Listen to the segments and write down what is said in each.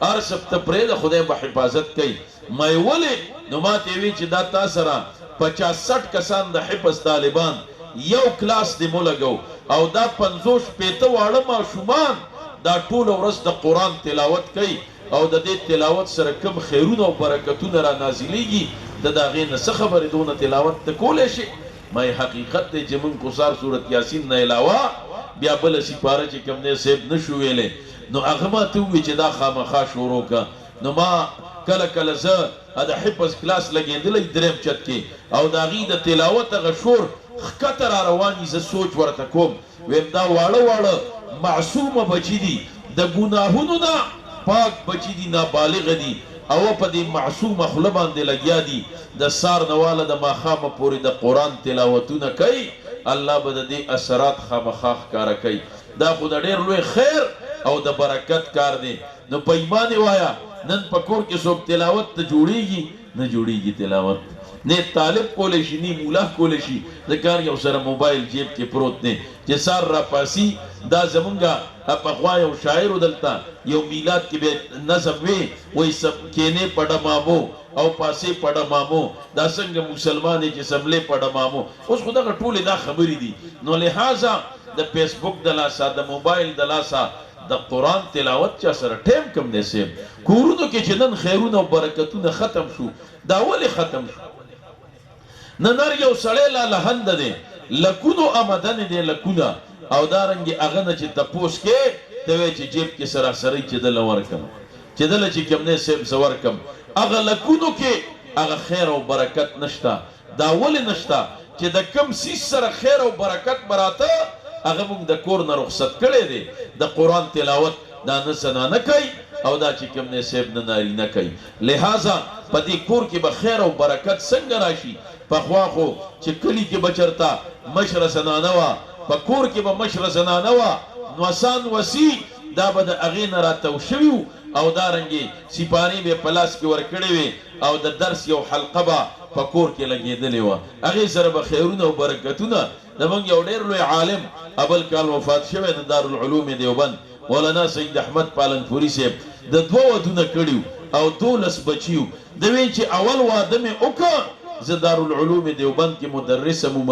هر سب ته پرېږده خدای به حفاظت کوي. ما یې ولې نو ما ته یې وی چې دا تا سره 50-60 کسان د حفظ طالبان یو کلاس دې مولګو او دا 50-60 واړه ماشومان دا ټول ورځ د قرآن تلاوت کوي او د دې تلاوت سره کوم خیرونه او برکتونه را نازلیږي د هغې نه څه خبرې دونه تلاوت ته کولی شي. ما حقیقت دی چې موږ کوثر صورت یاسین نه علاوه بیا بله سپاره چې کوم دی صاحب نه شو ویلی نو هغه ما ته ووایي چې دا خامخا شروع که. نو ما کله کله زه د حفظ کلاس لګېدلی دریم چت کې او د هغې د تلاوت هغه شور ښکته را روان وي زه سوچ ورته کوم ویم دا واړه واړه معصومه بچي دي د ګناهونو نه پاک بچي دي نابالغه دي او په دې معصومه خوله باندې لګیا دي د سار نه واله د ماښامه پورې د قرآن تلاوتونه کوي. الله به د دې اثرات خامخا ښکاره کوي. دا خو د ډېر لوی خیر او د برکت کار دی. نو په ایمان یې وایه نن په کور کې څوک تلاوت ته جوړیږي نه جوړیږي تلاوت نه طالب کولی شي نه مولا کولی شي ځکه یو سره موبایل جیب کې پروت دی چې سار را پاسي. دا زمونږه پخوا یو شاعر دلته یو میلاد کې به نظم وی وایي کینې په ډمامو او پاسې په ډمامو دا څنګه مسلمان یې چې سملې په ډمامو. اوس خو دغه ټولې دا خبرې دي. نو لہذا د فیسبوک د لاسه د موبایل د لاسه د قرآن تلاوت چا سره ټیم کم دی صاحب. کورونو کې چې نن خیرونه او برکتونه ختم شو دا ولې ختم شو؟ نن هر یو سړی لا لهنده دی لکونو آمدن دی لکونه او دارنګې هغه نه چې تپوس کې ته وایې چې جیب کې سراسرۍ چې دله ورکم چې دله چې کوم دی صاحب زه ورکم هغه لکونو کې هغه خیر او برکت نشته. دا ولې نشته چې د کم سیز سره خیر او برکت براته هغه موږ د کور نه رخصت کړی دی. د قرآن تلاوت دا نه زنانه کوي او دا چې کوم دی صاحب نه نارینه کوي. لہذا په دې کور کې به خیر او برکت څنګه راشي؟ پخوا خو چې کلي کې به چېرته مشره زنانه وه په کور کې به مشره زنانه وه نو اسان وسي دا به د هغې نه راتو شوي وو او دارنګې سپارې به یې په لاس کې ورکړې وې او د درس یو حلقه به په کور کې لګېدلې وه. هغې سره به خیرونه او برکتونه. زموږ یو ډېر لوی عالم اول کال وفات شوی د دارالعلوم دیوبند مولانا سید احمد پالنپوري صاحب د 2 ودونه کړي او 12 بچي وو. د وی چې اول واده مې وکړ زه دارالعلوم دیوبند کې مدرسه وم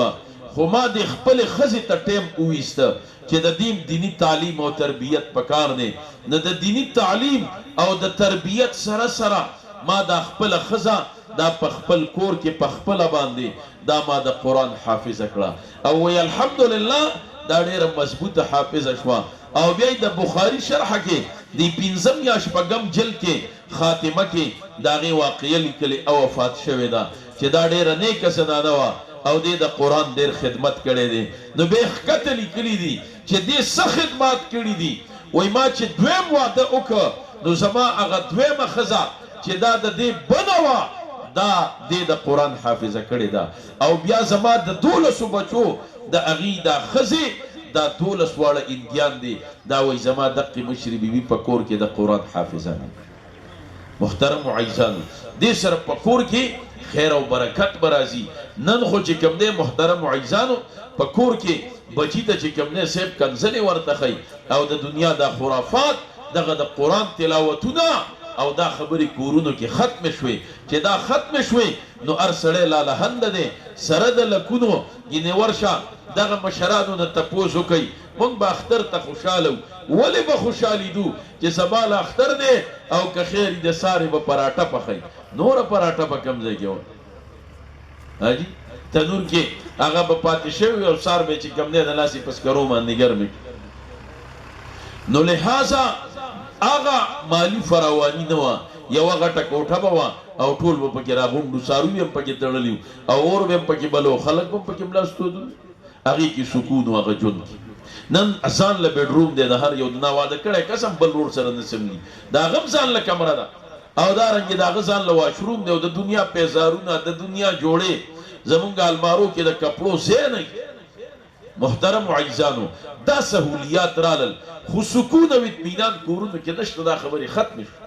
خو ما د خپلې ښځې ته ټیم وویسته چې د دې دیني تعلیم او تربیت پکار دی. نه د دیني تعلیم او د تربیت سره سره ما دا خپله ښځه دا په خپل کور کې په خپله باندې دا ما د قرآن حافظه کړه او وی الحمدلله دا ډېره مضبوطه حافظه شوه. او بیا د بخاري شرحه کې د 5 یا 6 جلد کې خاتمه کې د هغې واقعه لیکلې او وفات شوې ده چې دا ډېره نیکه زنانه وه او دې د قرآن ډېر خدمت کړی دی. نو بیا یې ښکته لیکلي دي چې دې څه خدمات کړي دي. وایي ما چې دویم واده وکړه نو زما هغه دویمه ښځه چې دا د دې بنه وه دا دې د قرآن حافظه کړې ده او بیا زما د 12 بچو د هغې دا ښځې دا 12 واړه اندیان دي. دا وایي زما دقې مشرې بیبي په کور کې د قرآن حافظه نه. محترم عزیزانو دې سره په کور کې خیر او برکت به راځي. نن خو چې کوم دی محترم عزیزانو په کور کې بچي ته چې کوم دی صاحب کنځلې ورته ښیي او د دنیا دا خرافات دغه د قرآن تلاوتونه او دا خبرې کورونو کې ختم شوې. چې دا ختم شوې نو هر سړی لالهنده دی سره د لکونو ګینې ورشه دغه مشرانو نه تپوس وکئ موږ به اختر ته خوشحاله وو. ولې به خوشحالېدو چې سبا له اختر دی او که خیر د سارې به پراټه پخئ. نوره پراټه په کوم ځای کې وه حاجي تنور کې هغه به پاتې شوي او سار به چې کوم دی د لاسې په سکرو باندې ګرمې. نو لہذا هغه مالي فراواني نه وه. یوه غټه کوټه به وه او ټول به پکې راغونډو څاروي هم پکې تړلي او اور به هم پکې بل و خلک به هم پکې ملاستودل. هغې کې سکون و هغه ژوند کې. نن ځان له بیډروم دی د هر یو نه واده کړی قسم بل ورور سره نه سملي. د هغه هم ځان له کمره ده او دارنګې د هغه ځان له واشروم دی او د دنیا پیزارونه د دنیا جوړې زمونږ المارو کې د کپړو ځای نه. محترم عزیزانو دا سهولیات رالل خو سکون او اطمینان کورونو کې نشته. دا خبرې ختمې شو.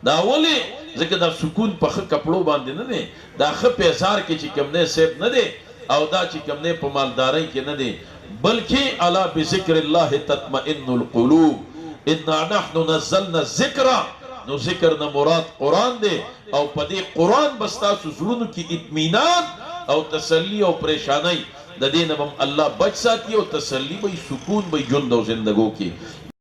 دا ولې ځکه دا سکون په ښه کپړو باندې نه دی دا ښه پیزار کې چې کوم دی صاحب نه دی او دا چې کوم دی په مالدارۍ کې نه دی بلکې الا بذکر الله تطمئن القلوب انا نحن نزلنا الذکر نو ذکر نه مراد قرآن دی او په دې قرآن بستا زړونو کې اطمینان او تسلی او پریشانی د دې نه هم الله بچ ساتي او تسلی به سکون به ژوند او زندګو کې